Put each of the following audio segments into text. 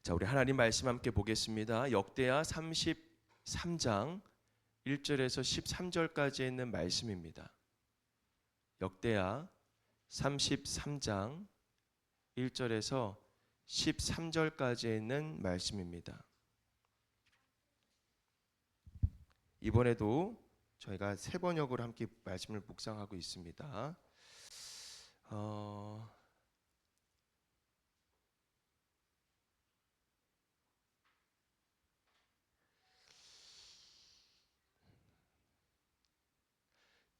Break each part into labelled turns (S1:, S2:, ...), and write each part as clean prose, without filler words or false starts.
S1: 자, 우리 하나님 말씀 함께 보겠습니다. 역대하 33장 1절에서 13절까지 있는 말씀입니다. 역대하 33장 1절에서 13절까지 있는 말씀입니다. 이번에도 저희가 세 번역으로 함께 말씀을 묵상하고 있습니다.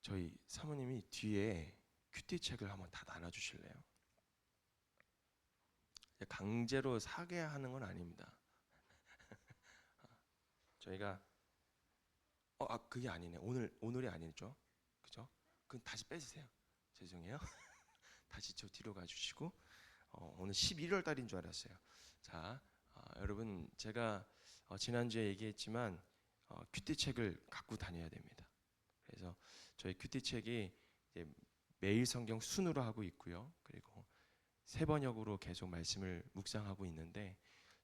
S1: 저희 사모님이 뒤에 큐티 책을 한번 다 나눠주실래요? 강제로 사게 하는 건 아닙니다. 저희가 그게 아니네. 오늘이 아니죠, 그죠? 그럼 다시 빼주세요. 죄송해요. 다시 저 뒤로 가주시고 오늘 11월 달인 줄 알았어요. 자, 여러분 제가 지난주에 얘기했지만 큐티 책을 갖고 다녀야 됩니다. 그래서 저희 큐티 책이 이제 매일 성경 순으로 하고 있고요. 그리고 세 번역으로 계속 말씀을 묵상하고 있는데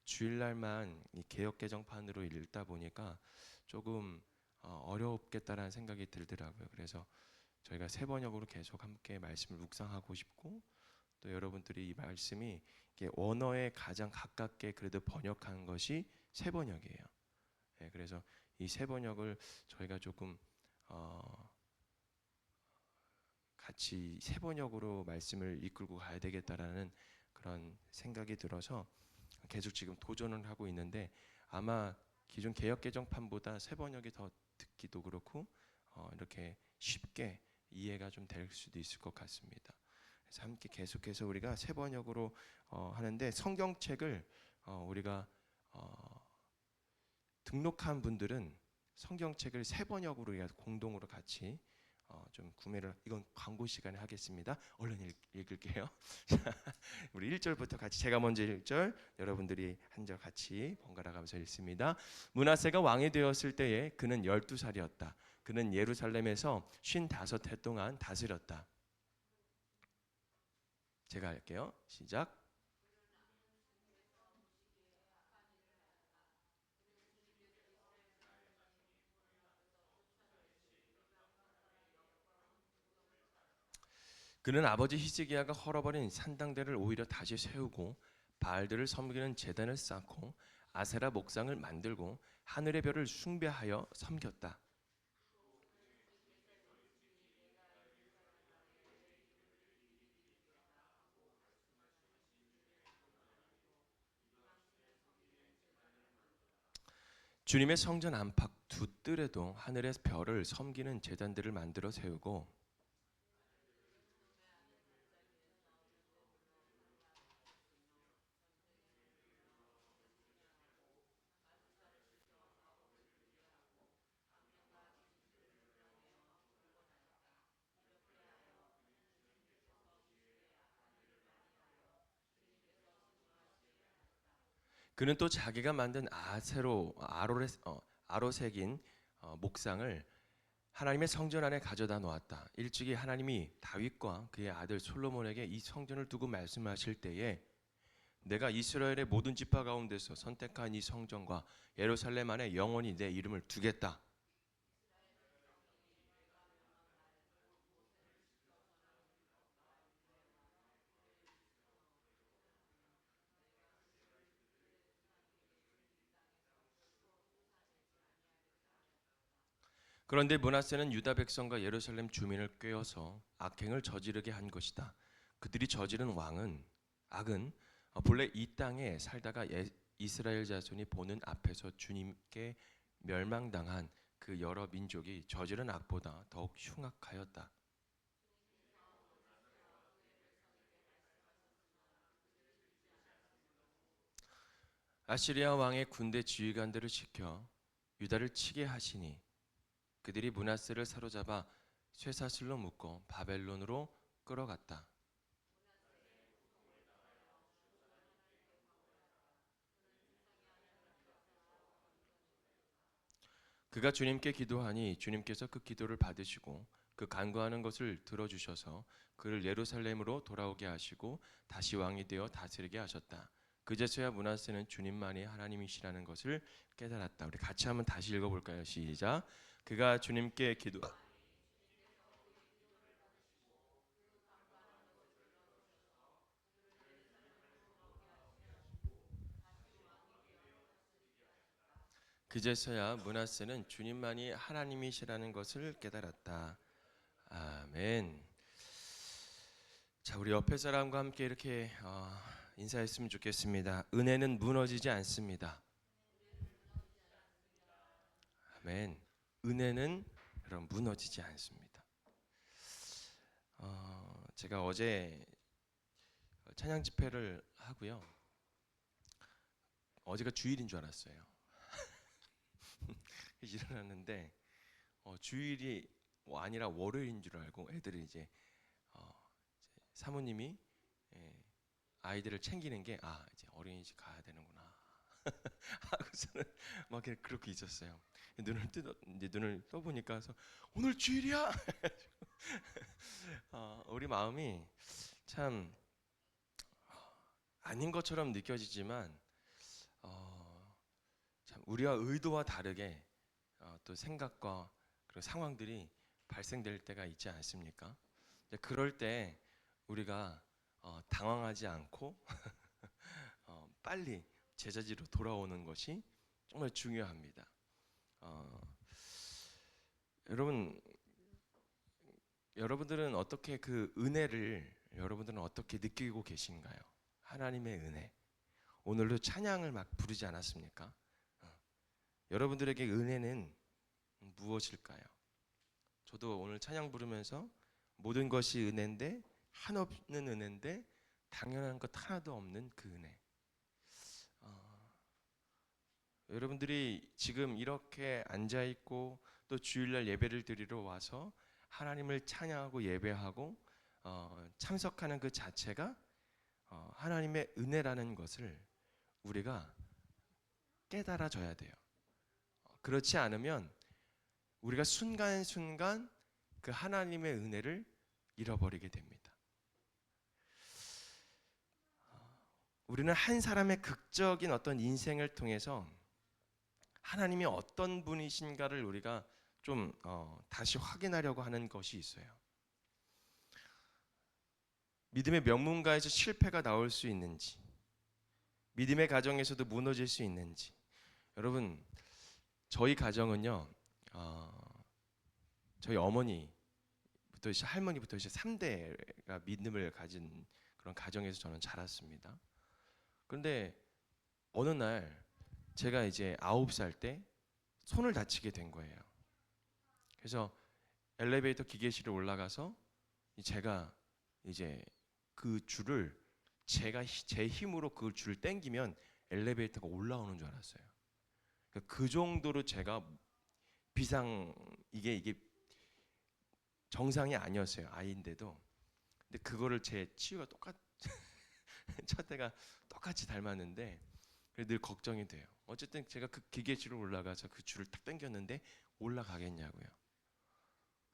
S1: 주일날만 이 개역 개정판으로 읽다 보니까 조금 어렵겠다라는 생각이 들더라고요. 그래서 저희가 세 번역으로 계속 함께 말씀을 묵상하고 싶고 또 여러분들이 이 말씀이 언어에 가장 가깝게 그래도 번역한 것이 세 번역이에요. 네, 그래서 이 세 번역을 저희가 조금 같이 세 번역으로 말씀을 이끌고 가야 되겠다라는 그런 생각이 들어서 계속 지금 도전을 하고 있는데 아마 기존 개역 개정판보다 세 번역이 더 듣기도 그렇고 이렇게 쉽게 이해가 좀 될 수도 있을 것 같습니다. 그래서 함께 계속해서 우리가 세 번역으로 하는데 성경책을 우리가 등록한 분들은 성경책을 세 번역으로 공동으로 같이 좀 구매를, 이건 광고 시간에 하겠습니다. 얼른 읽을게요. 우리 1절부터 같이, 제가 먼저 1절, 여러분들이 한 절 같이 번갈아 가면서 읽습니다. 므낫세가 왕이 되었을 때에 그는 12살이었다. 그는 예루살렘에서 55해 동안 다스렸다. 제가 할게요. 시작. 그는 아버지 히스기야가 헐어버린 산당들을 오히려 다시 세우고 바알들을 섬기는 제단을 쌓고 아세라 목상을 만들고 하늘의 별을 숭배하여 섬겼다. 주님의 성전 안팎 두 뜰에도 하늘의 별을 섬기는 제단들을 만들어 세우고 그는 또 자기가 만든 아로색인 목상을 하나님의 성전 안에 가져다 놓았다. 일찍이 하나님이 다윗과 그의 아들 솔로몬에게 이 성전을 두고 말씀하실 때에 내가 이스라엘의 모든 지파 가운데서 선택한 이 성전과 예루살렘 안에 영원히 내 이름을 두겠다. 그런데 므낫세는 유다 백성과 예루살렘 주민을 꾀어서 악행을 저지르게 한 것이다. 그들이 저지른 악은 본래 이 땅에 살다가 이스라엘 자손이 보는 앞에서 주님께 멸망당한 그 여러 민족이 저지른 악보다 더욱 흉악하였다. 아시리아 왕의 군대 지휘관들을 시켜 유다를 치게 하시니 그들이 므낫세를 사로잡아 쇠사슬로 묶고 바벨론으로 끌어갔다. 그가 주님께 기도하니 주님께서 그 기도를 받으시고 그 간구하는 것을 들어주셔서 그를 예루살렘으로 돌아오게 하시고 다시 왕이 되어 다스리게 하셨다. 그제서야 므낫세는 주님만이 하나님이시라는 것을 깨달았다. 우리 같이 한번 다시 읽어볼까요? 시작. 그가 주님께 기도. 그제서야 므낫세는 주님만이 하나님이시라는 것을 깨달았다. 아멘. 자, 우리 옆에 사람과 함께 이렇게 인사했으면 좋겠습니다. 은혜는 무너지지 않습니다. 아멘. 은혜는 여러분 무너지지 않습니다. 제가 어제 찬양 집회를 하고요. 어제가 주일인 줄 알았어요. 일어났는데 주일이 아니라 월요일인 줄 알고 애들이 이제 사모님이 아이들을 챙기는 게 이제 어린이집 가야 되는구나 하고서는 막 그렇게 있었어요. 눈을 떠보니까 오늘 주일이야. 우리 마음이 참 아닌 것처럼 느껴지지만 참 우리와 의도와 다르게 또 생각과 그런 상황들이 발생될 때가 있지 않습니까? 그럴 때 우리가 당황하지 않고 빨리 제자지로 돌아오는 것이 정말 중요합니다. 여러분들은 어떻게 그 은혜를 여러분들은 어떻게 느끼고 계신가요? 하나님의 은혜. 오늘도 찬양을 막 부르지 않았습니까? 여러분들에게 은혜는 무엇일까요? 저도 오늘 찬양 부르면서 모든 것이 은혜인데 한없는 은혜인데 당연한 것 하나도 없는 그 은혜. 여러분들이 지금 이렇게 앉아 있고 또 주일날 예배를 드리러 와서 하나님을 찬양하고 예배하고 참석하는 그 자체가 하나님의 은혜라는 것을 우리가 깨달아져야 돼요. 그렇지 않으면 우리가 순간순간 그 하나님의 은혜를 잃어버리게 됩니다. 우리는 한 사람의 극적인 어떤 인생을 통해서 하나님이 어떤 분이신가를 우리가 좀 다시 확인하려고 하는 것이 있어요. 믿음의 명문가에서 실패가 나올 수 있는지, 믿음의 가정에서도 무너질 수 있는지. 여러분, 저희 가정은요, 저희 어머니부터 할머니부터 3대가 믿음을 가진 그런 가정에서 저는 자랐습니다. 그런데 어느 날 제가 이제 9살 때 손을 다치게 된 거예요. 그래서 엘리베이터 기계실에 올라가서 제가 이제 그 줄을 제 힘으로 그 줄을 당기면 엘리베이터가 올라오는 줄 알았어요. 그 정도로 제가 이게 정상이 아니었어요. 아이인데도. 근데 그거를 제 치유가 첫째가 똑같이 닮았는데 늘 걱정이 돼요. 어쨌든 제가 그 기계실로 올라가서 그 줄을 탁 당겼는데 올라가겠냐고요.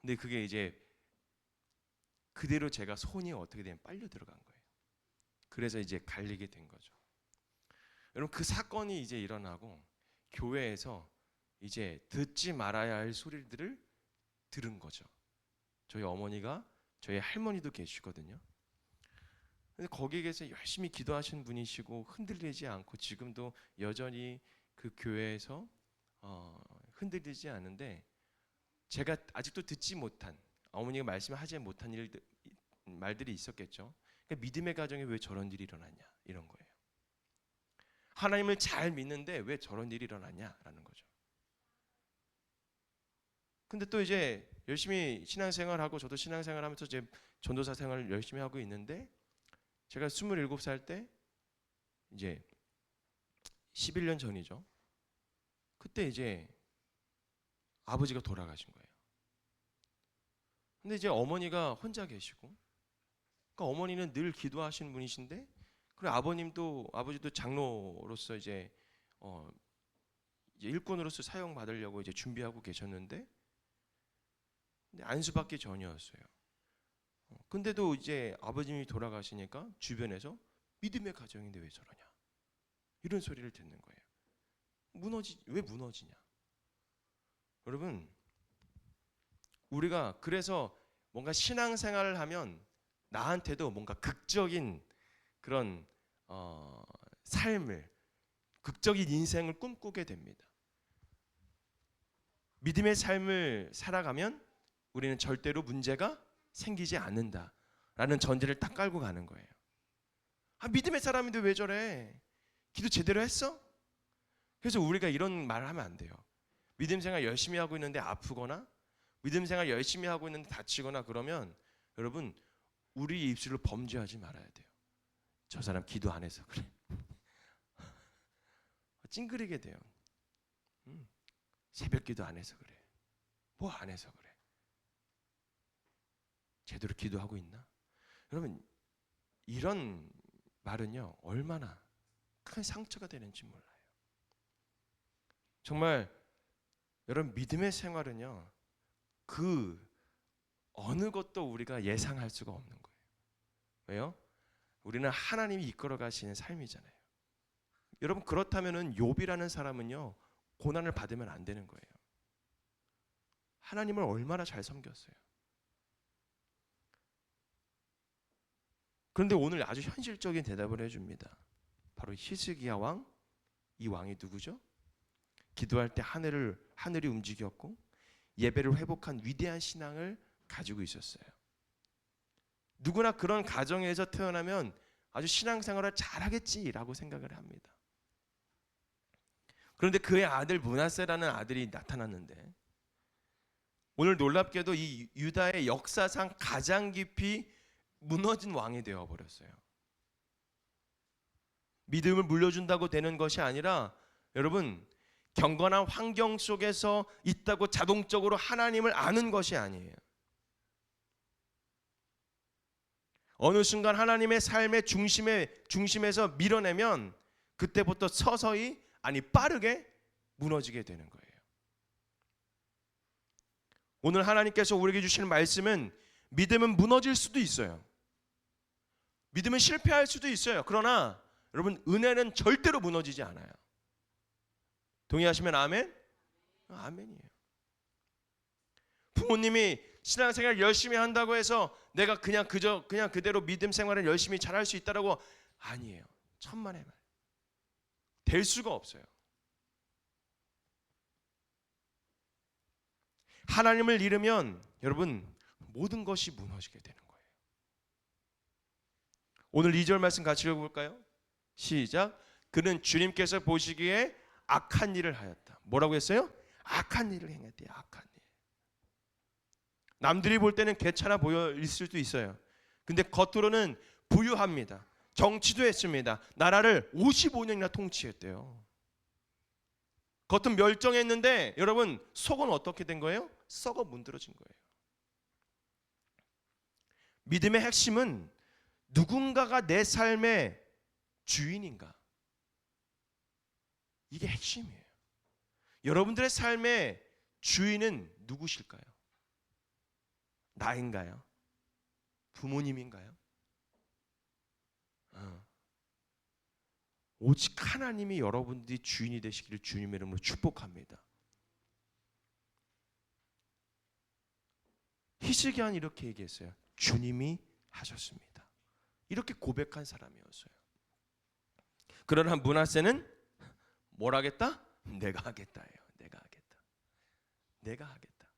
S1: 근데 그게 이제 그대로 제가 손이 어떻게 되면 빨려 들어간 거예요. 그래서 이제 갈리게 된 거죠. 여러분, 그 사건이 이제 일어나고 교회에서 이제 듣지 말아야 할 소리들을 들은 거죠. 저희 어머니가 저희 할머니도 계시거든요. 근데 거기에서 열심히 기도하시는 분이시고 흔들리지 않고 지금도 여전히 그 교회에서 흔들리지 않은데 제가 아직도 듣지 못한 어머니가 말씀하지 못한 말들이 있었겠죠. 그러니까 믿음의 가정에 왜 저런 일이 일어나냐 이런 거예요. 하나님을 잘 믿는데 왜 저런 일이 일어나냐라는 거죠. 근데 또 이제 열심히 신앙생활하고 저도 신앙생활하면서 이제 전도사 생활을 열심히 하고 있는데 제가 27살 때 이제 11년 전이죠. 그때 이제 아버지가 돌아가신 거예요. 근데 이제 어머니가 혼자 계시고, 그러니까 어머니는 늘 기도하시는 분이신데, 그리고 아버지도 장로로서 이제 일꾼으로서 사용 받으려고 이제 준비하고 계셨는데, 근데 안수받기 전이었어요. 근데도 이제 아버님이 돌아가시니까 주변에서 믿음의 가정인데 왜 저러냐? 이런 소리를 듣는 거예요. 왜 무너지냐? 여러분, 우리가 그래서 뭔가 신앙생활을 하면 나한테도 뭔가 극적인 그런 삶을, 극적인 인생을 꿈꾸게 됩니다. 믿음의 삶을 살아가면 우리는 절대로 문제가 생기지 않는다라는 전제를 딱 깔고 가는 거예요. 믿음의 사람인데 왜 저래? 기도 제대로 했어? 그래서 우리가 이런 말을 하면 안 돼요. 믿음 생활 열심히 하고 있는데 아프거나 믿음 생활 열심히 하고 있는데 다치거나 그러면 여러분, 우리 입술로 범죄하지 말아야 돼요. 저 사람 기도 안 해서 그래. 찡그리게 돼요. 새벽 기도 안 해서 그래. 뭐 안 해서 그래. 제대로 기도하고 있나? 여러분, 이런 말은요, 얼마나 큰 상처가 되는지 몰라요. 정말 여러분, 믿음의 생활은요, 그 어느 것도 우리가 예상할 수가 없는 거예요. 왜요? 우리는 하나님이 이끌어 가시는 삶이잖아요. 여러분, 그렇다면은 욥이라는 사람은요, 고난을 받으면 안 되는 거예요. 하나님을 얼마나 잘 섬겼어요. 그런데 오늘 아주 현실적인 대답을 해줍니다. 바로 히스기야 왕. 이 왕이 누구죠? 기도할 때 하늘이 움직였고 예배를 회복한 위대한 신앙을 가지고 있었어요. 누구나 그런 가정에서 태어나면 아주 신앙생활을 잘하겠지라고 생각을 합니다. 그런데 그의 아들 므낫세라는 아들이 나타났는데 오늘 놀랍게도 이 유다의 역사상 가장 깊이 무너진 왕이 되어버렸어요. 믿음을 물려준다고 되는 것이 아니라 여러분, 경건한 환경 속에서 있다고 자동적으로 하나님을 아는 것이 아니에요. 어느 순간 하나님의 삶의 중심에서 밀어내면 그때부터 서서히, 아니 빠르게 무너지게 되는 거예요. 오늘 하나님께서 우리에게 주시는 말씀은 믿음은 무너질 수도 있어요. 믿음은 실패할 수도 있어요. 그러나 여러분, 은혜는 절대로 무너지지 않아요. 동의하시면 아멘? 아멘이에요. 부모님이 신앙생활 열심히 한다고 해서 내가 그냥 그대로 믿음 생활을 열심히 잘할 수 있다라고, 아니에요. 천만의 말. 될 수가 없어요. 하나님을 잃으면 여러분, 모든 것이 무너지게 되는 거예요. 오늘 2절 말씀 같이 읽어볼까요? 시작. 그는 주님께서 보시기에 악한 일을 하였다. 뭐라고 했어요? 악한 일을 행했대요. 악한 일. 남들이 볼 때는 괜찮아 보일 수도 있어요. 근데 겉으로는 부유합니다. 정치도 했습니다. 나라를 55년이나 통치했대요. 겉은 멸정했는데 여러분, 속은 어떻게 된 거예요? 썩어 문드러진 거예요. 믿음의 핵심은 누군가가 내 삶의 주인인가? 이게 핵심이에요. 여러분들의 삶의 주인은 누구실까요? 나인가요? 부모님인가요? 오직 하나님이 여러분들이 주인이 되시기를 주님의 이름으로 축복합니다. 히스기야는 이렇게 얘기했어요. 주님이 하셨습니다. 이렇게 고백한 사람이었어요. 그러나 므낫세는 뭘 하겠다? 내가 하겠다예요. 내가 하겠다.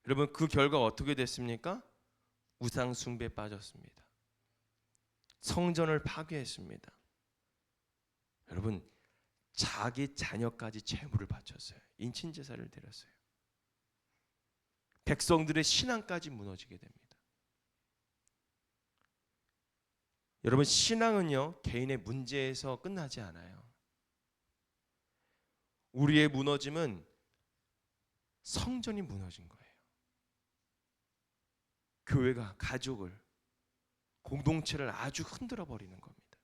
S1: 여러분, 그 결과 어떻게 됐습니까? 우상 숭배에 빠졌습니다. 성전을 파괴했습니다. 여러분, 자기 자녀까지 제물을 바쳤어요. 인친 제사를 드렸어요. 백성들의 신앙까지 무너지게 됩니다. 여러분, 신앙은요, 개인의 문제에서 끝나지 않아요. 우리의 무너짐은 성전이 무너진 거예요. 교회가, 가족을, 공동체를 아주 흔들어 버리는 겁니다.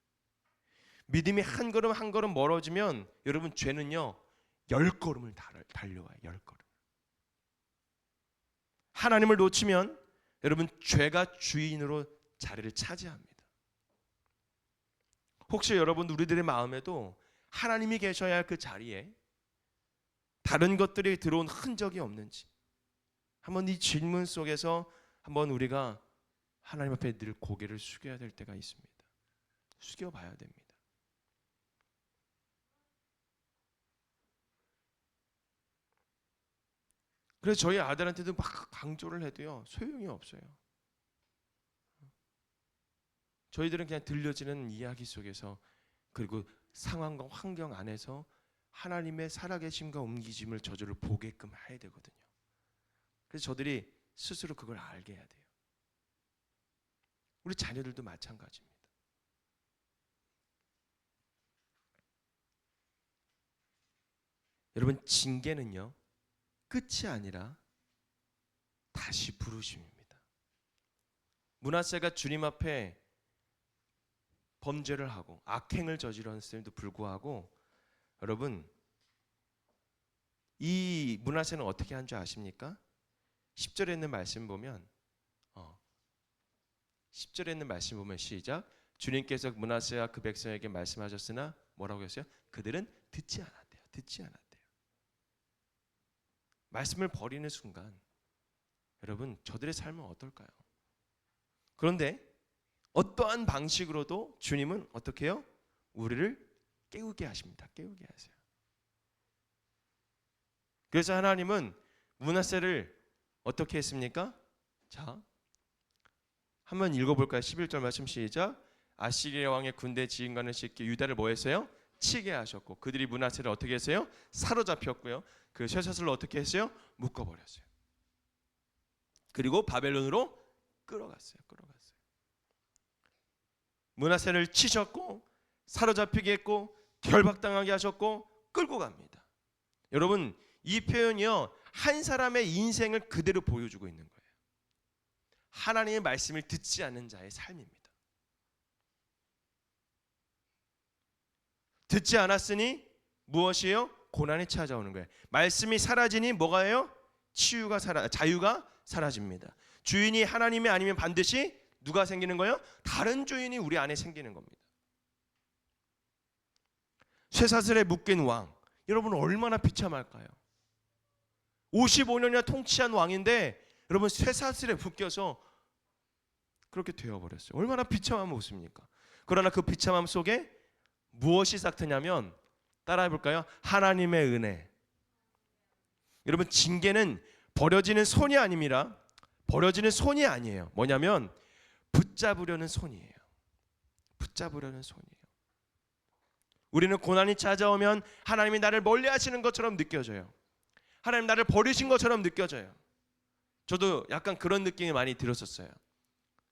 S1: 믿음이 한 걸음 한 걸음 멀어지면 여러분, 죄는요 10걸음을 달려와요. 10걸음. 하나님을 놓치면 여러분, 죄가 주인으로 자리를 차지합니다. 혹시 여러분 우리들의 마음에도 하나님이 계셔야 할 그 자리에 다른 것들이 들어온 흔적이 없는지 한번 이 질문 속에서 한번 우리가 하나님 앞에 늘 고개를 숙여야 될 때가 있습니다. 숙여봐야 됩니다. 그래서 저희 아들한테도 막 강조를 해도요 소용이 없어요. 저희들은 그냥 들려지는 이야기 속에서 그리고 상황과 환경 안에서 하나님의 살아계심과 옮기심을 저절로 보게끔 해야 되거든요. 그래서 저들이 스스로 그걸 알게 해야 돼요. 우리 자녀들도 마찬가지입니다. 여러분 징계는요 끝이 아니라 다시 부르심입니다. 므낫세가 주님 앞에 범죄를 하고 악행을 저질렀음에도 불구하고 여러분 이 므낫세는 어떻게 한 줄 아십니까? 10절에 있는 말씀 보면 10절에 있는 말씀 보면 시작. 주님께서 므낫세와 그 백성에게 말씀하셨으나 뭐라고 했어요? 그들은 듣지 않았대요. 듣지 않았대요. 말씀을 버리는 순간 여러분 저들의 삶은 어떨까요? 그런데 어떠한 방식으로도 주님은 어떻게 해요? 우리를 깨우게 하십니다. 깨우게 하세요. 그래서 하나님은 므낫세를 어떻게 했습니까? 자, 한번 읽어볼까요? 11절 말씀 시작. 아시리아 왕의 군대 지휘관을 시켜 유다를 뭐 했어요? 치게 하셨고 그들이 므낫세를 어떻게 했어요? 사로잡혔고요. 그 쇠사슬로 어떻게 했어요? 묶어버렸어요. 그리고 바벨론으로 끌어갔어요. 므낫세를 치셨고 사로잡히게 했고 결박당하게 하셨고 끌고 갑니다. 여러분 이 표현이요 한 사람의 인생을 그대로 보여주고 있는 거예요. 하나님의 말씀을 듣지 않는 자의 삶입니다. 듣지 않았으니 무엇이에요? 고난이 찾아오는 거예요. 말씀이 사라지니 뭐가 해요? 자유가 사라집니다. 주인이 하나님이 아니면 반드시 누가 생기는 거예요? 다른 주인이 우리 안에 생기는 겁니다. 쇠사슬에 묶인 왕, 여러분 얼마나 비참할까요? 55년이나 통치한 왕인데 여러분 쇠사슬에 묶여서 그렇게 되어버렸어요. 얼마나 비참한 모습입니까? 그러나 그 비참함 속에 무엇이 싹트냐면 따라해볼까요? 하나님의 은혜. 여러분 징계는 버려지는 손이 아닙니다. 버려지는 손이 아니에요. 뭐냐면 붙잡으려는 손이에요. 붙잡으려는 손이에요. 우리는 고난이 찾아오면 하나님이 나를 멀리 하시는 것처럼 느껴져요. 하나님 나를 버리신 것처럼 느껴져요. 저도 약간 그런 느낌이 많이 들었었어요.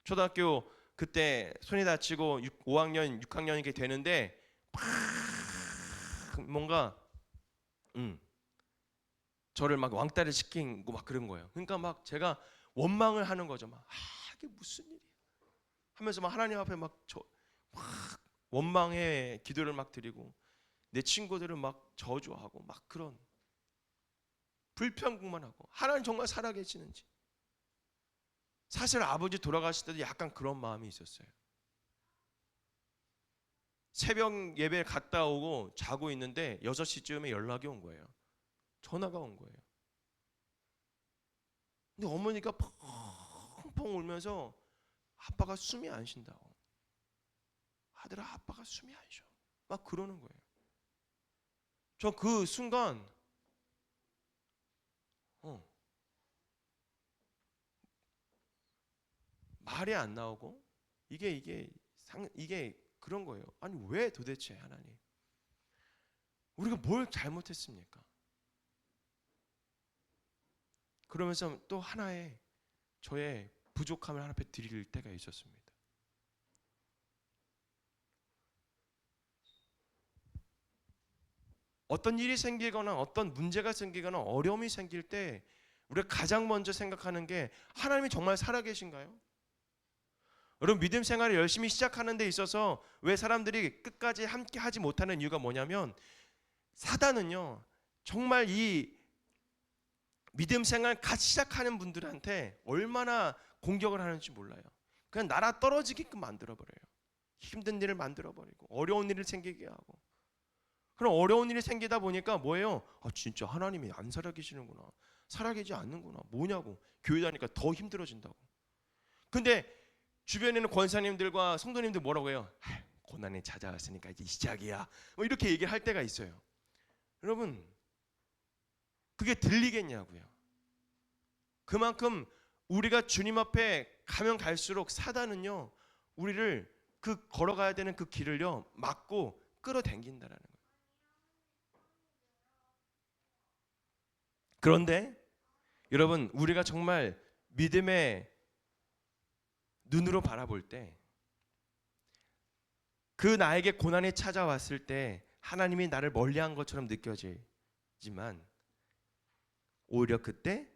S1: 초등학교 그때 손이 다치고 5학년, 6학년 이렇게 되는데 뭔가 저를 막 왕따를 시키고 막 그런 거예요. 그러니까 막 제가 원망을 하는 거죠. 막 이게 무슨 일이야 하면서 막 하나님 앞에 막 원망의 기도를 막 드리고 내 친구들을 막 저주하고 막 그런 불평만 하고 하나님 정말 살아계시는지. 사실 아버지 돌아가실 때도 약간 그런 마음이 있었어요. 새벽 예배 갔다 오고 자고 있는데 6시쯤에 연락이 온 거예요. 전화가 온 거예요. 근데 어머니가 펑펑 울면서 아빠가 숨이 안 쉰다고. 아들아 아빠가 숨이 안 쉬어. 막 그러는 거예요. 저 그 순간 말이 안 나오고 이게 그런 거예요. 아니 왜 도대체 하나님 우리가 뭘 잘못했습니까? 그러면서 또 하나의 저의 부족함을 하나 앞에 드릴 때가 있었습니다. 어떤 일이 생기거나 어떤 문제가 생기거나 어려움이 생길 때 우리가 가장 먼저 생각하는 게 하나님이 정말 살아계신가요? 여러분 믿음 생활을 열심히 시작하는 데 있어서 왜 사람들이 끝까지 함께 하지 못하는 이유가 뭐냐면 사단은요 정말 이 믿음 생활 같이 시작하는 분들한테 얼마나 공격을 하는지 몰라요. 그냥 나라 떨어지게끔 만들어버려요. 힘든 일을 만들어버리고 어려운 일을 생기게 하고, 그럼 어려운 일이 생기다 보니까 뭐예요? 진짜 하나님이 안 살아계시는구나, 살아계지 않는구나, 뭐냐고 교회 다니까 더 힘들어진다고. 근데 주변에 있는 권사님들과 성도님들 뭐라고 해요? 고난이 찾아왔으니까 이제 시작이야, 뭐 이렇게 얘기를 할 때가 있어요. 여러분, 그게 들리겠냐고요. 그만큼 우리가 주님 앞에 가면 갈수록 사단은요, 우리를 그 걸어가야 되는 그 길을요 막고 끌어당긴다라는 거예요. 그런데 여러분, 우리가 정말 믿음의 눈으로 바라볼 때, 그 나에게 고난이 찾아왔을 때 하나님이 나를 멀리한 것처럼 느껴지지만, 오히려 그때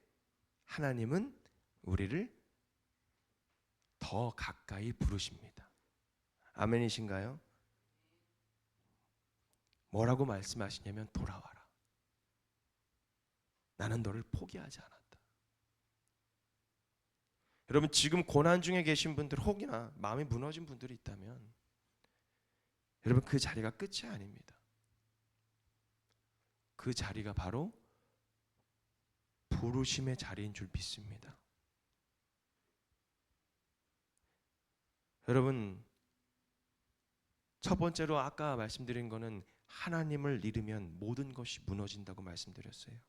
S1: 하나님은 우리를 더 가까이 부르십니다. 아멘이신가요? 뭐라고 말씀하시냐면, 돌아와라. 나는 너를 포기하지 않았다. 여러분, 지금 고난 중에 계신 분들, 혹이나 마음이 무너진 분들이 있다면, 여러분, 그 자리가 끝이 아닙니다. 그 자리가 바로 부르심의 자리인 줄 믿습니다. 여러분, 첫 번째로 아까 말씀드린 거는 하나님을 잃으면 모든 것이 무너진다고 말씀드렸어요.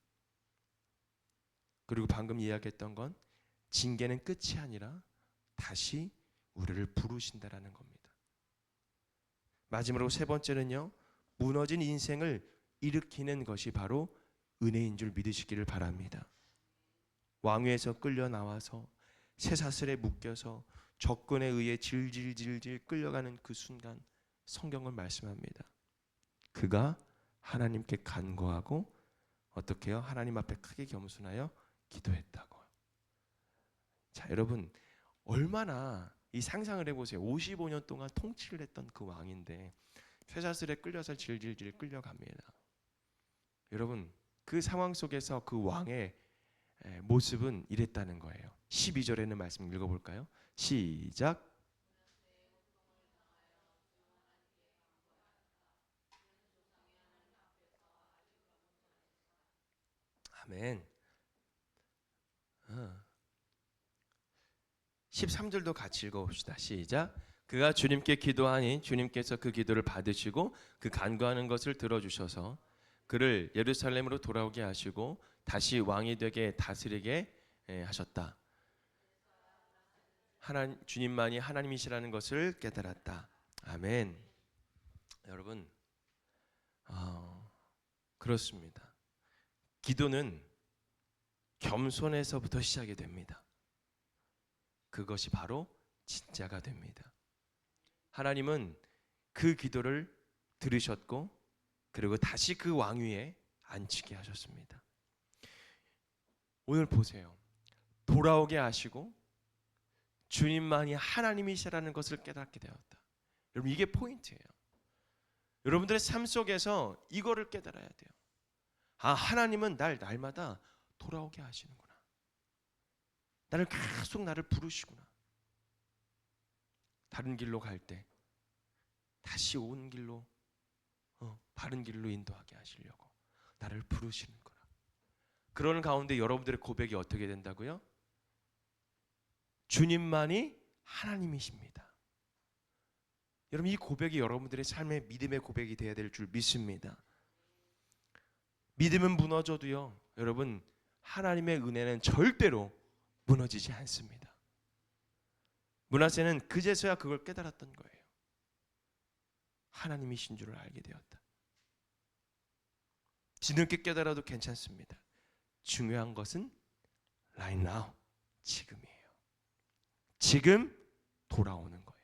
S1: 그리고 방금 이야기했던 건 징계는 끝이 아니라 다시 우리를 부르신다라는 겁니다. 마지막으로 세 번째는요, 무너진 인생을 일으키는 것이 바로 은혜인 줄 믿으시기를 바랍니다. 왕위에서 끌려 나와서 쇠사슬에 묶여서 적군에 의해 질질질질 끌려가는 그 순간, 성경은 말씀합니다. 그가 하나님께 간구하고 어떻게 해요? 하나님 앞에 크게 겸손하여 기도했다고. 자, 여러분, 얼마나 이 상상을 해보세요. 55년 동안 통치를 했던 그 왕인데 쇠사슬에 끌려서 질질질 끌려갑니다. 여러분, 그 상황 속에서 그 왕의 모습은 이랬다는 거예요. 12절에는 말씀 읽어볼까요? 시작. 아멘. 13절도 같이 읽어봅시다. 시작. 그가 주님께 기도하니 주님께서 그 기도를 받으시고 그 간구하는 것을 들어주셔서 그를 예루살렘으로 돌아오게 하시고 다시 왕이 되게 다스리게 하셨다. 주님만이 하나님이시라는 것을 깨달았다. 아멘. 여러분, 그렇습니다. 기도는 겸손에서부터 시작이 됩니다. 그것이 바로 진짜가 됩니다. 하나님은 그 기도를 들으셨고 그리고 다시 그 왕위에 앉히게 하셨습니다. 오늘 보세요. 돌아오게 하시고 주님만이 하나님이시라는 것을 깨닫게 되었다. 여러분, 이게 포인트예요. 여러분들의 삶 속에서 이거를 깨달아야 돼요. 하나님은 날마다 돌아오게 하시는구나. 나를 계속 나를 부르시구나. 다른 길로 갈 때 다시 온 길로, 바른 길로 인도하게 하시려고 나를 부르시는구나. 그러는 가운데 여러분들의 고백이 어떻게 된다고요? 주님만이 하나님이십니다. 여러분, 이 고백이 여러분들의 삶의 믿음의 고백이 되어야 될 줄 믿습니다. 믿음은 무너져도요, 여러분, 하나님의 은혜는 절대로 무너지지 않습니다. 므낫세는 그제서야 그걸 깨달았던 거예요. 하나님이신 줄을 알게 되었다. 뒤늦게 깨달아도 괜찮습니다. 중요한 것은 right now, 지금이에요. 지금 돌아오는 거예요.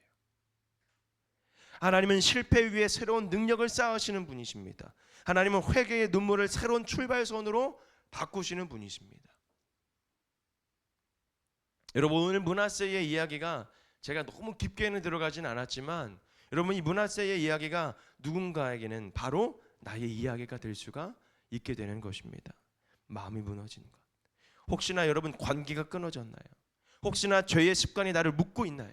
S1: 하나님은 실패 위에 새로운 능력을 쌓으시는 분이십니다. 하나님은 회개의 눈물을 새로운 출발선으로 바꾸시는 분이십니다. 여러분, 오늘 므낫세의 이야기가 제가 너무 깊게는 들어가진 않았지만, 여러분, 이 므낫세의 이야기가 누군가에게는 바로 나의 이야기가 될 수가 있게 되는 것입니다. 마음이 무너지는 것. 혹시나 여러분 관계가 끊어졌나요? 혹시나 죄의 습관이 나를 묶고 있나요?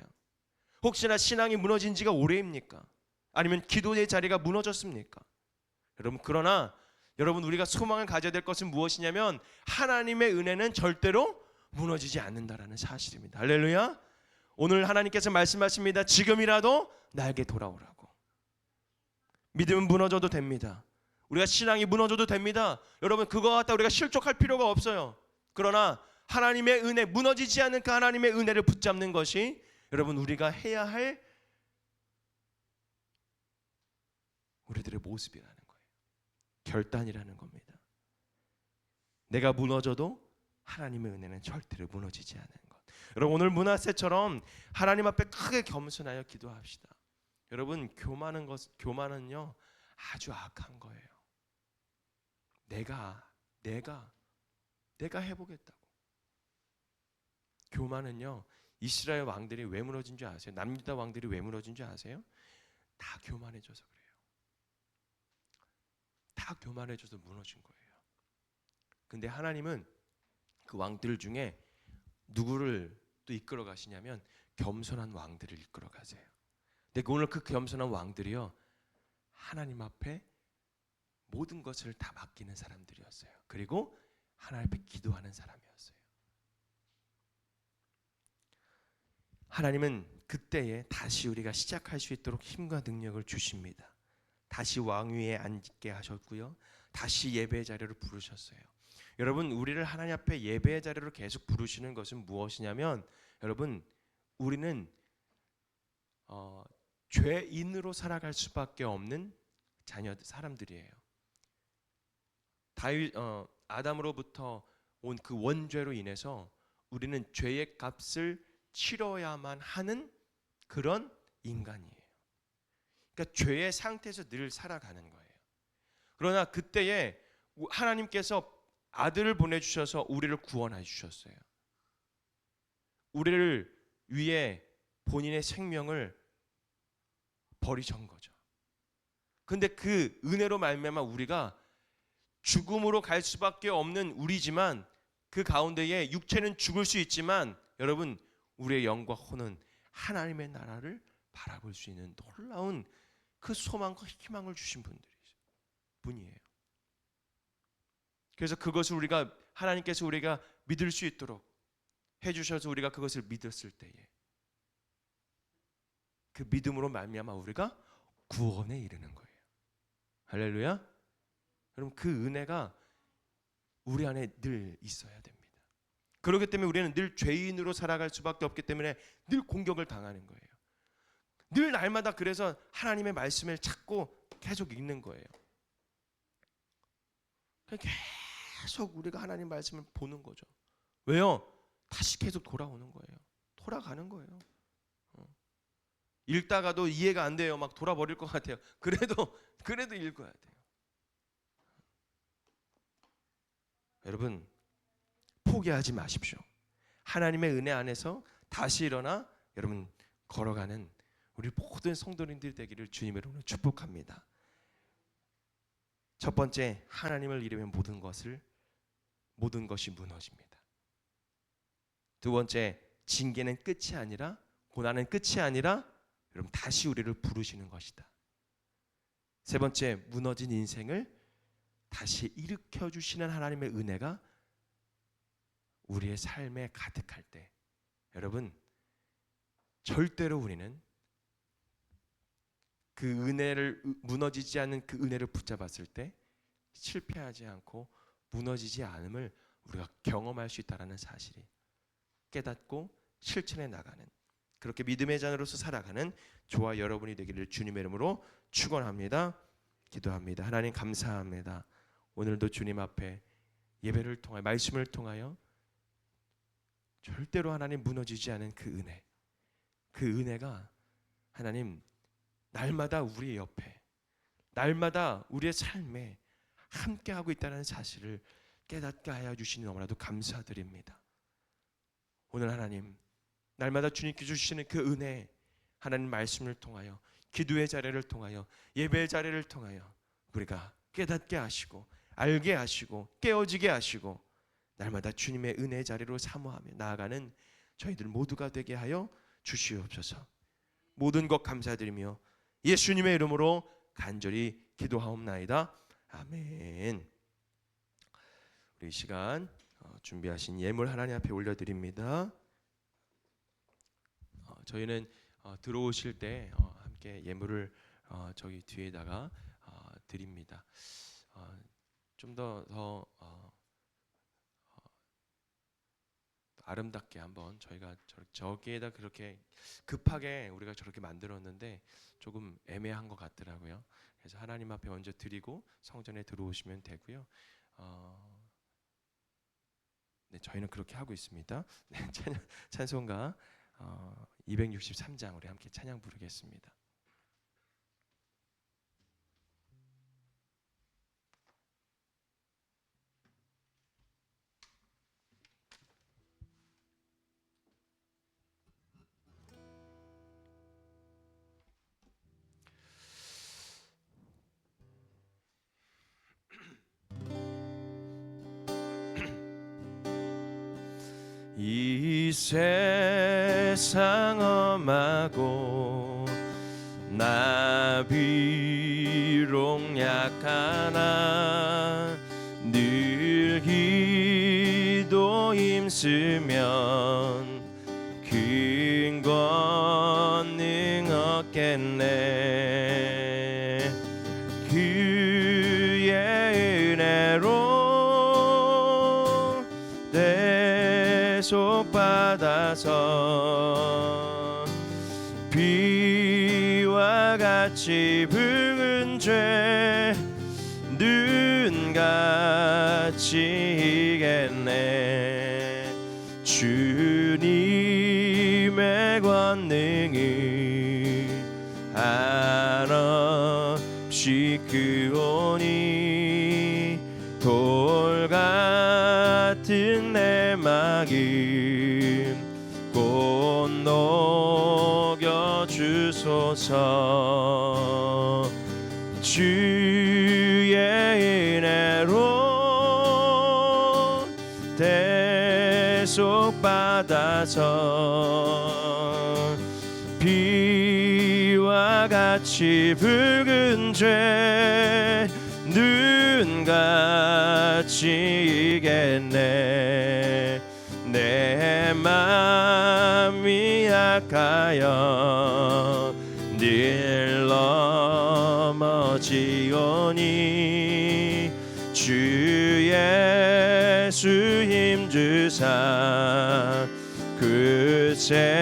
S1: 혹시나 신앙이 무너진 지가 오래입니까? 아니면 기도의 자리가 무너졌습니까? 여러분, 그러나 여러분, 우리가 소망을 가져야 될 것은 무엇이냐면 하나님의 은혜는 절대로 무너지지 않는다라는 사실입니다. 할렐루야. 오늘 하나님께서 말씀하십니다. 지금이라도 나에게 돌아오라고. 믿음은 무너져도 됩니다. 우리가 신앙이 무너져도 됩니다. 여러분, 그거 갖다 우리가 실족할 필요가 없어요. 그러나 하나님의 은혜, 무너지지 않는 그 하나님의 은혜를 붙잡는 것이 여러분, 우리가 해야 할 우리들의 모습이라는 거예요. 결단이라는 겁니다. 내가 무너져도 하나님의 은혜는 절대로 무너지지 않는 것. 여러분, 오늘 문하세처럼 하나님 앞에 크게 겸손하여 기도합시다. 여러분, 교만은요 아주 악한 거예요. 내가 해보겠다고. 교만은요, 이스라엘 왕들이 왜 무너진 줄 아세요? 남유다 왕들이 왜 무너진 줄 아세요? 다 교만해져서 그래요. 다 교만해져서 무너진 거예요. 근데 하나님은 그 왕들 중에 누구를 또 이끌어 가시냐면 겸손한 왕들을 이끌어 가세요. 근데 오늘 그 겸손한 왕들이요, 하나님 앞에 모든 것을 다 맡기는 사람들이었어요. 그리고 하나님 앞에 기도하는 사람이었어요. 하나님은 그때에 다시 우리가 시작할 수 있도록 힘과 능력을 주십니다. 다시 왕위에 앉게 하셨고요, 다시 예배의 자리로 부르셨어요. 여러분, 우리를 하나님 앞에 예배의 자리로 계속 부르시는 것은 무엇이냐면, 여러분, 우리는 죄인으로 살아갈 수밖에 없는 사람들이에요. 아담으로부터 온 그 원죄로 인해서 우리는 죄의 값을 치러야만 하는 그런 인간이에요. 그러니까 죄의 상태에서 늘 살아가는 거예요. 그러나 그때에 하나님께서 아들을 보내주셔서 우리를 구원해 주셨어요. 우리를 위해 본인의 생명을 버리신 거죠. 근데 그 은혜로 말미암아 우리가 죽음으로 갈 수밖에 없는 우리지만, 그 가운데에 육체는 죽을 수 있지만 여러분, 우리의 영과 혼은 하나님의 나라를 바라볼 수 있는 놀라운 그 소망과 희망을 주신 분이에요. 그래서 그것을 하나님께서 우리가 믿을 수 있도록 해주셔서 우리가 그것을 믿었을 때에 그 믿음으로 말미암아 우리가 구원에 이르는 거예요. 할렐루야. 여러분, 그 은혜가 우리 안에 늘 있어야 됩니다. 그렇기 때문에 우리는 늘 죄인으로 살아갈 수밖에 없기 때문에 늘 공격을 당하는 거예요. 늘 날마다 그래서 하나님의 말씀을 찾고 계속 읽는 거예요. 계속 우리가 하나님 말씀을 보는 거죠. 왜요? 다시 계속 돌아오는 거예요. 돌아가는 거예요. 읽다가도 이해가 안 돼요. 막 돌아버릴 것 같아요. 그래도 읽어야 돼요. 여러분, 포기하지 마십시오. 하나님의 은혜 안에서 다시 일어나 여러분 걸어가는 우리 모든 성도님들 되기를 주님의 이름으로 축복합니다. 첫 번째, 하나님을 잃으면 모든 것이 무너집니다. 두 번째, 징계는 끝이 아니라, 고난은 끝이 아니라 여러분 다시 우리를 부르시는 것이다. 세 번째, 무너진 인생을 다시 일으켜 주시는 하나님의 은혜가 우리의 삶에 가득할 때, 여러분 절대로 우리는 그 은혜를, 무너지지 않는 그 은혜를 붙잡았을 때 실패하지 않고 무너지지 않음을 우리가 경험할 수 있다는 사실이 깨닫고 실천해 나가는, 그렇게 믿음의 자녀로서 살아가는 저와 여러분이 되기를 주님의 이름으로 축원합니다. 기도합니다. 하나님, 감사합니다. 오늘도 주님 앞에 예배를 통하여, 말씀을 통하여 절대로 하나님 무너지지 않은 그 은혜, 그 은혜가 하나님 날마다 우리의 옆에, 날마다 우리의 삶에 함께하고 있다는 사실을 깨닫게 하여 주시니 너무나도 감사드립니다. 오늘 하나님, 날마다 주님께 주시는 그 은혜, 하나님 말씀을 통하여, 기도의 자리를 통하여, 예배의 자리를 통하여 우리가 깨닫게 하시고, 알게 하시고, 깨어지게 하시고, 날마다 주님의 은혜의 자리로 사모하며 나아가는 저희들 모두가 되게 하여 주시옵소서. 모든 것 감사드리며 예수님의 이름으로 간절히 기도하옵나이다. 아멘. 우리 이 시간 준비하신 예물 하나님 앞에 올려드립니다. 저희는 들어오실 때 함께 예물을 저기 뒤에다가 드립니다. 좀 더 아름답게 한번 저희가 저기에다 그렇게 급하게 우리가 저렇게 만들었는데 조금 애매한 것 같더라고요. 그래서 하나님 앞에 먼저 드리고 성전에 들어오시면 되고요. 네, 저희는 그렇게 하고 있습니다. 네, 찬송가 263장 우리 함께 찬양 부르겠습니다. 이 세상 험하고 나 비록 약하나 늘 기도 힘쓰면 큰 권능 얻겠네. 그의 은혜로 대속받아서 비와 같이 붉은 죄 눈같이 이겠네. 주님의 권능이 한없이 크오니 돌 같은 내 마음 곧 녹여주소서. 주의 은혜로 대속받아서 비와 같이 붉은 죄 눈같이 이겠네. 내 맘이 약하여 늘 넘어지오니 주 예수 힘주사 굳세게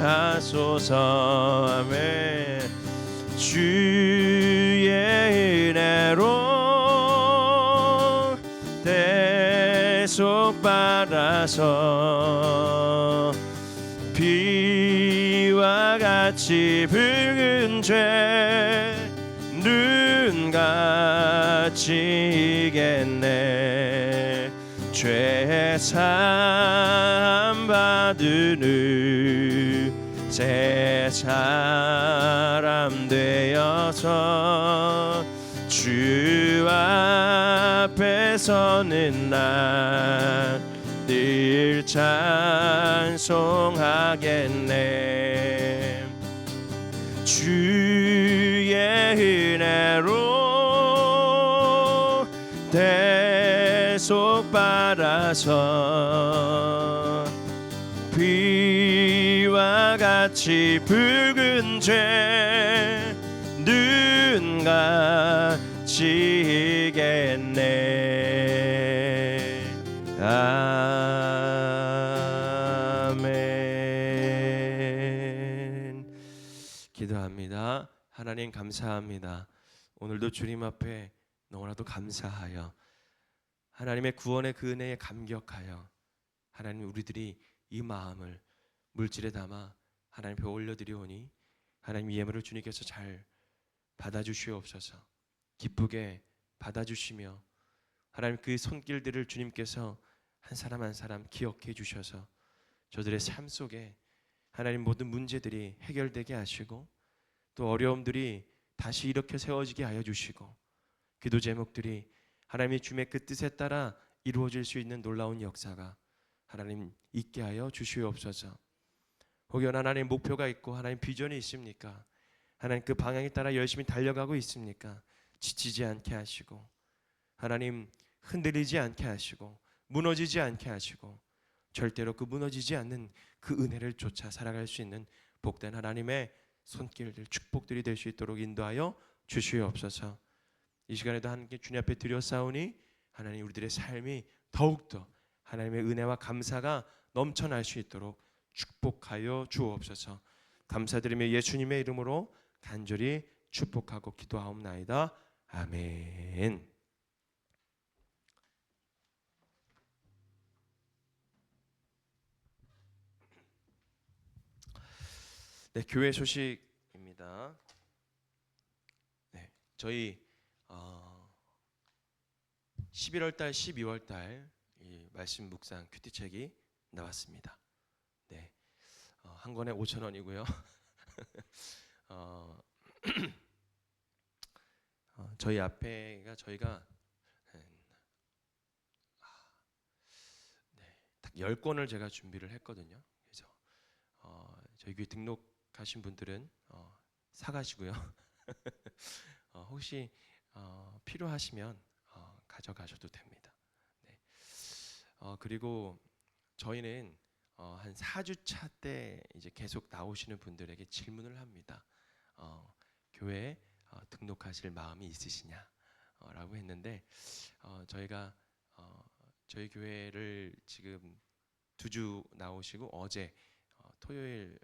S1: 하소서. 아멘. 주의 은혜로 대속받아서 비와 같이 붉은 죄 눈같이 이겠네. 죄 사함 받으는 새 사람 되어서 주 앞에 서는 날 늘 찬송하겠네. 주의 은혜로 대속받아서 비와 같이 붉은 죄 눈같이 이겠네. 아멘. 기도합니다. 하나님 감사합니다. 오늘도 주님 앞에 너무나도 감사하여 하나님의 구원의 그 은혜에 감격하여 하나님 우리들이 이 마음을 물질에 담아 하나님 앞에 올려드리오니 하나님 이 예물을 주님께서 잘 받아주시옵소서. 기쁘게 받아주시며 하나님 그 손길들을 주님께서 한 사람 한 사람 기억해 주셔서 저들의 삶 속에 하나님 모든 문제들이 해결되게 하시고 또 어려움들이 다시 일으켜 세워지게 하여 주시고 기도 제목들이 하나님의 주님의 그 뜻에 따라 이루어질 수 있는 놀라운 역사가 하나님 있게 하여 주시옵소서. 혹여 하나님 목표가 있고 하나님 비전이 있습니까? 하나님 그 방향에 따라 열심히 달려가고 있습니까? 지치지 않게 하시고 하나님 흔들리지 않게 하시고 무너지지 않게 하시고 절대로 그 무너지지 않는 그 은혜를 쫓아 살아갈 수 있는 복된 하나님의 손길들 축복들이 될 수 있도록 인도하여 주시옵소서. 이 시간에도 함께 주님 앞에 드렸사오니 하나님 우리들의 삶이 더욱더 하나님의 은혜와 감사가 넘쳐날 수 있도록 축복하여 주옵소서. 감사드리며 예수님의 이름으로 간절히 축복하고 기도하옵나이다. 아멘. 네, 교회 소식입니다. 네, 저희 11월 달, 12월 달 이 말씀 묵상 큐티책이 나왔습니다. 네, 한 권에 5,000원이고요. 저희 앞에가 저희가 딱 10권을 제가 준비를 했거든요. 그래서 저희 교회 등록하신 분들은 사가시고요. 혹시 필요하시면 가져가셔도 됩니다. 네. 그리고 저희는 한 4주차 때 이제 계속 나오시는 분들에게 질문을 합니다. 교회에 등록하실 마음이 있으시냐? 라고 했는데 저희가 저희 교회를 지금 2주 나오시고 어제 토요일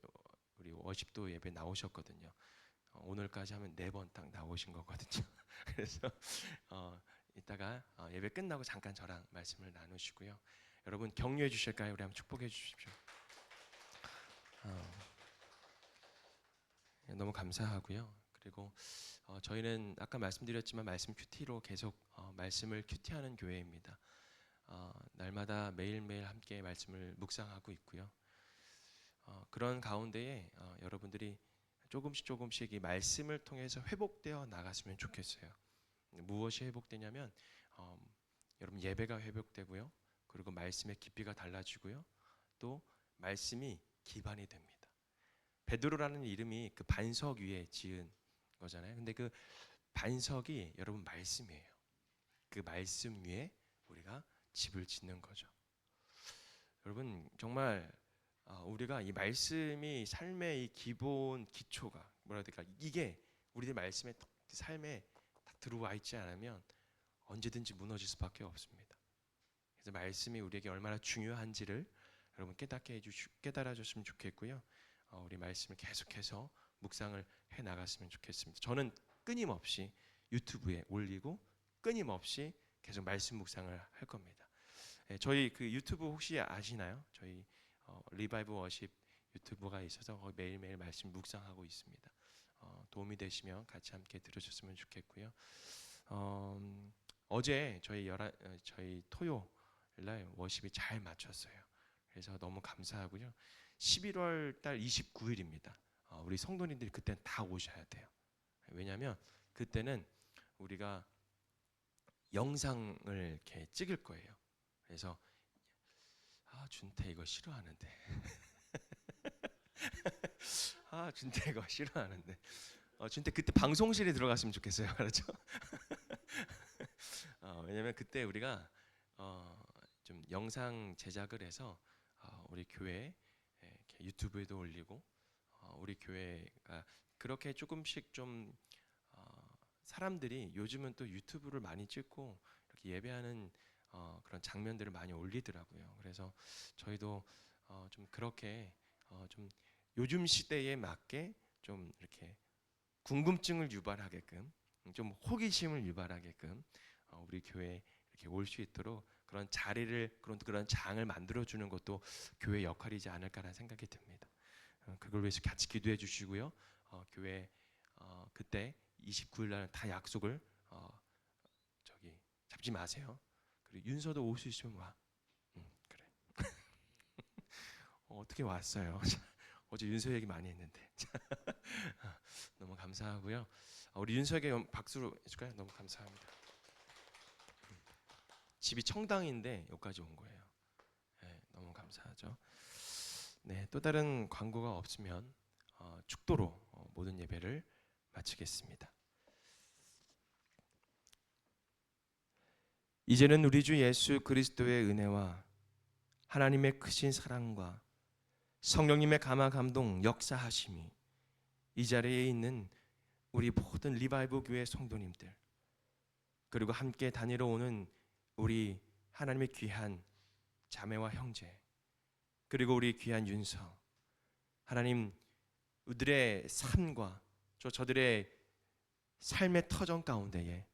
S1: 우리 워십도 예배 나오셨거든요. 오늘까지 하면 4번 딱 나오신 거거든요. 그래서 이따가 예배 끝나고 잠깐 저랑 말씀을 나누시고요. 여러분 격려해 주실까요? 우리 한번 축복해 주십시오. 너무 감사하고요. 그리고 저희는 아까 말씀드렸지만 말씀 큐티로 계속 말씀을 큐티하는 교회입니다. 날마다 매일매일 함께 말씀을 묵상하고 있고요. 그런 가운데에 여러분들이 조금씩 이 말씀을 통해서 회복되어 나갔으면 좋겠어요. 무엇이 회복되냐면 여러분 예배가 회복되고요. 그리고 말씀의 깊이가 달라지고요. 또 말씀이 기반이 됩니다. 베드로라는 이름이 그 반석 위에 지은 거잖아요. 근데 그 반석이 여러분 말씀이에요. 그 말씀 위에 우리가 집을 짓는 거죠. 여러분 정말 우리가 이 말씀이 삶의 이 기본 기초가 뭐라 해야 될까? 이게 우리들 말씀의 삶에 딱 들어와 있지 않으면 언제든지 무너질 수밖에 없습니다. 그래서 말씀이 우리에게 얼마나 중요한지를 여러분 깨달아 줬으면 좋겠고요. 우리 말씀을 계속해서 묵상을 해 나갔으면 좋겠습니다. 저는 끊임없이 유튜브에 올리고 끊임없이 계속 말씀 묵상을 할 겁니다. 저희 그 유튜브 혹시 아시나요? 저희 리바이브 워십 유튜브가 있어서 거기 매일매일 말씀 묵상하고 있습니다. 도움이 되시면 같이 함께 들으셨으면 좋겠고요. 어제 저희 토요일 날 워십이 잘 마쳤어요. 그래서 너무 감사하고요. 11월 달 29일입니다. 우리 성도님들이 그때 다 오셔야 돼요. 왜냐하면 그때는 우리가 영상을 이렇게 찍을 거예요. 그래서 준태 이거 싫어하는데 준태 이거 싫어하는데 준태 그때 방송실에 들어갔으면 좋겠어요. 알았죠? 왜냐면 그때 우리가 좀 영상 제작을 해서 우리 교회 유튜브에도 올리고 우리 교회가 그렇게 조금씩 좀 사람들이 요즘은 또 유튜브를 많이 찍고 이렇게 예배하는 그런 장면들을 많이 올리더라고요. 그래서 저희도 좀 그렇게 좀 요즘 시대에 맞게 좀 이렇게 궁금증을 유발하게끔 좀 호기심을 유발하게끔 우리 교회에 이렇게 올 수 있도록 그런 자리를 그런 장을 만들어 주는 것도 교회 역할이지 않을까라는 생각이 듭니다. 그걸 위해서 같이 기도해 주시고요. 교회 그때 29일 날 다 약속을 저기 잡지 마세요. 그리고 윤서도 올 수 있으면 와. 그래. 어떻게 왔어요? 어제 윤서 얘기 많이 했는데 너무 감사하고요. 우리 윤서에게 박수로 해줄까요? 너무 감사합니다. 집이 청당인데 여기까지 온 거예요. 네, 너무 감사하죠. 네, 또 다른 광고가 없으면 축도로 모든 예배를 마치겠습니다. 이제는 우리 주 예수 그리스도의 은혜와 하나님의 크신 사랑과 성령님의 감화 감동 역사하심이 이 자리에 있는 우리 모든 리바이브 교회 성도님들, 그리고 함께 다니러 오는 우리 하나님의 귀한 자매와 형제, 그리고 우리 귀한 윤서, 하나님 우리들의 삶과 저들의 삶의 터전 가운데에